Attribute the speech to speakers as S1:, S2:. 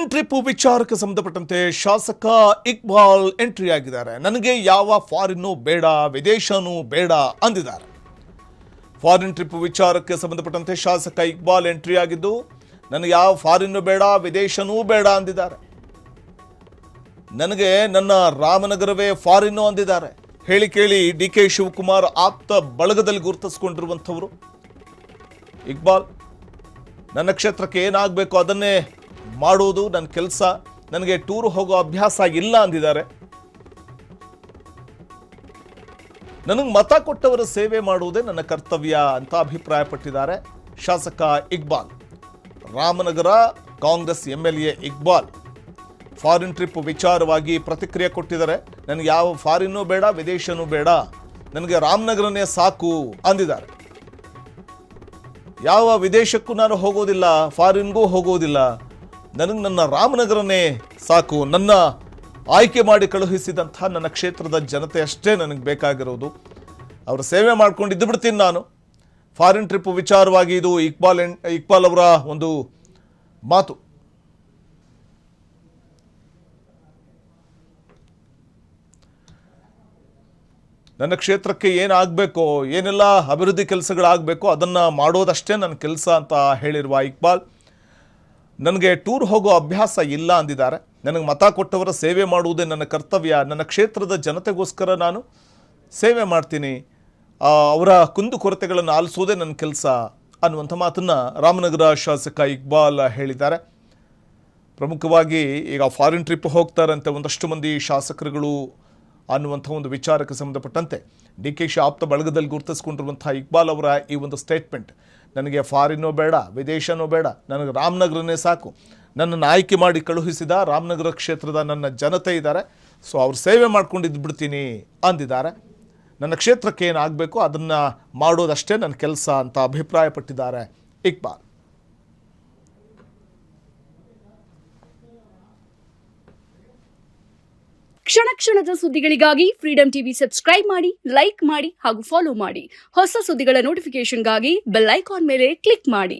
S1: Foreign trip ವಿಚಾರಕ್ಕೆ ಸಂಬಂಧಪಟ್ಟಂತೆ ಶಾಸಕ ಇಕ್ಬಾಲ್ ಎಂಟ್ರಿ ಆಗಿದ್ದಾರೆ. ನನಗೆ ಯಾವ ಫಾರಿನ್ ಬೇಡ, ವಿದೇಶನೂ ಬೇಡ ಅಂದಿದ್ದಾರೆ. ಫಾರಿನ್ ಟ್ರಿಪ್ ವಿಚಾರಕ್ಕೆ ಸಂಬಂಧಪಟ್ಟಂತೆ ಶಾಸಕ ಇಕ್ಬಾಲ್ ಎಂಟ್ರಿ ಆಗಿದ್ದು, ನನಗೆ ಯಾವ ಫಾರಿನ್ ಬೇಡ, ವಿದೇಶನೂ ಬೇಡ ಅಂದಿದ್ದಾರೆ. ನನಗೆ ನನ್ನ ರಾಮನಗರವೇ ಫಾರಿನ್ ಅಂದಿದ್ದಾರೆ. ಹೇಳಿ ಕೇಳಿ ಡಿ.ಕೆ. ಶಿವಕುಮಾರ್ ಆಪ್ತ ಬಳಗದಲ್ಲಿ ಗುರುತಿಸಿಕೊಂಡಿರುವಂಥವರು ಇಕ್ಬಾಲ್. ನನ್ನ ಕ್ಷೇತ್ರಕ್ಕೆ ಏನಾಗಬೇಕು ಅದನ್ನೇ ಮಾಡುವುದು ನನ್ನ ಕೆಲಸ, ನನಗೆ ಟೂರ್ ಹೋಗೋ ಅಭ್ಯಾಸ ಇಲ್ಲ ಅಂದಿದ್ದಾರೆ. ನನಗೆ ಮತ ಕೊಟ್ಟವರ ಸೇವೆ ಮಾಡುವುದೇ ನನ್ನ ಕರ್ತವ್ಯ ಅಂತ ಅಭಿಪ್ರಾಯಪಟ್ಟಿದ್ದಾರೆ ಶಾಸಕ Iqbal. Ramanagara Congress MLA Iqbal foreign trip ವಿಚಾರವಾಗಿ ಪ್ರತಿಕ್ರಿಯೆ ಕೊಟ್ಟಿದ್ದಾರೆ. ನನಗೆ ಯಾವ ಫಾರಿನ್ನೂ ಬೇಡ, ವಿದೇಶನೂ ಬೇಡ, ನನಗೆ ರಾಮನಗರನೇ ಸಾಕು ಅಂದಿದ್ದಾರೆ. ಯಾವ ವಿದೇಶಕ್ಕೂ ನಾನು ಹೋಗೋದಿಲ್ಲ, ಫಾರಿನ್ಗೂ ಹೋಗೋದಿಲ್ಲ, ನನಗೆ ನನ್ನ ರಾಮನಗರನೇ ಸಾಕು, ನನ್ನ ಆಯ್ಕೆ ಮಾಡಿ ಕಳುಹಿಸಿದಂಥ ನನ್ನ ಕ್ಷೇತ್ರದ ಜನತೆ ಅಷ್ಟೇ ನನಗೆ ಬೇಕಾಗಿರೋದು, ಅವರ ಸೇವೆ ಮಾಡ್ಕೊಂಡು ಇದ್ದು ಬಿಡ್ತೀನಿ ನಾನು. ಫಾರಿನ್ ಟ್ರಿಪ್ ವಿಚಾರವಾಗಿ ಇದು ಇಕ್ಬಾಲ್ ಅವರ ಒಂದು ಮಾತು. ನನ್ನ ಕ್ಷೇತ್ರಕ್ಕೆ ಏನಾಗಬೇಕೋ, ಏನೆಲ್ಲ ಅಭಿವೃದ್ಧಿ ಕೆಲಸಗಳಾಗಬೇಕೋ ಅದನ್ನು ಮಾಡೋದಷ್ಟೇ ನನ್ನ ಕೆಲಸ ಅಂತ ಹೇಳಿರುವ ಇಕ್ಬಾಲ್, ನನಗೆ ಟೂರ್ ಹೋಗೋ ಅಭ್ಯಾಸ ಇಲ್ಲ ಅಂದಿದ್ದಾರೆ. ನನಗೆ ಮತ ಕೊಟ್ಟವರ ಸೇವೆ ಮಾಡುವುದೇ ನನ್ನ ಕರ್ತವ್ಯ, ನನ್ನ ಕ್ಷೇತ್ರದ ಜನತೆಗೋಸ್ಕರ ನಾನು ಸೇವೆ ಮಾಡ್ತೀನಿ, ಅವರ ಕುಂದುಕೊರತೆಗಳನ್ನು ಆಲಿಸೋದೇ ನನ್ನ ಕೆಲಸ ಅನ್ನುವಂಥ ಮಾತನ್ನು ರಾಮನಗರ ಶಾಸಕ ಇಕ್ಬಾಲ್ ಹೇಳಿದ್ದಾರೆ. ಪ್ರಮುಖವಾಗಿ ಈಗ ಫಾರಿನ್ ಟ್ರಿಪ್ ಹೋಗ್ತಾರಂತೆ ಒಂದಷ್ಟು ಮಂದಿ ಶಾಸಕರುಗಳು ಅನ್ನುವಂಥ ಒಂದು ವಿಚಾರಕ್ಕೆ ಸಂಬಂಧಪಟ್ಟಂತೆ ಡಿ.ಕೆ. ಆಪ್ತ ಬಳಗದಲ್ಲಿ ಗುರುತಿಸಿಕೊಂಡಿರುವಂಥ ಇಕ್ಬಾಲ್ ಅವರ ಈ ಒಂದು ಸ್ಟೇಟ್ಮೆಂಟ್, ನನಗೆ ಫಾರಿನೋ ಬೇಡ, ವಿದೇಶನೋ ಬೇಡ, ನನಗೆ ರಾಮನಗರನೇ ಸಾಕು, ನನ್ನನ್ನು ಆಯ್ಕೆ ಮಾಡಿ ಕಳುಹಿಸಿದ ರಾಮನಗರ ಕ್ಷೇತ್ರದ ನನ್ನ ಜನತೆ ಇದ್ದಾರೆ, ಸೊ ಅವ್ರ ಸೇವೆ ಮಾಡ್ಕೊಂಡಿದ್ದು ಬಿಡ್ತೀನಿ ಅಂದಿದ್ದಾರೆ. ನನ್ನ ಕ್ಷೇತ್ರಕ್ಕೆ ಏನಾಗಬೇಕು ಅದನ್ನು ಮಾಡೋದಷ್ಟೇ ನನ್ನ ಕೆಲಸ ಅಂತ ಅಭಿಪ್ರಾಯಪಟ್ಟಿದ್ದಾರೆ ಇಕ್ಬಾಲ್.
S2: ಕ್ಷಣ ಕ್ಷಣದ ಸುದ್ದಿಗಳಿಗಾಗಿ ಫ್ರೀಡಂ ಟಿವಿ ಸಬ್ಸ್ಕ್ರೈಬ್ ಮಾಡಿ, ಲೈಕ್ ಮಾಡಿ ಹಾಗೂ ಫಾಲೋ ಮಾಡಿ. ಹೊಸ ಸುದ್ದಿಗಳ ನೋಟಿಫಿಕೇಶನ್ಗಾಗಿ ಬೆಲ್ ಐಕಾನ್ ಮೇಲೆ ಕ್ಲಿಕ್ ಮಾಡಿ.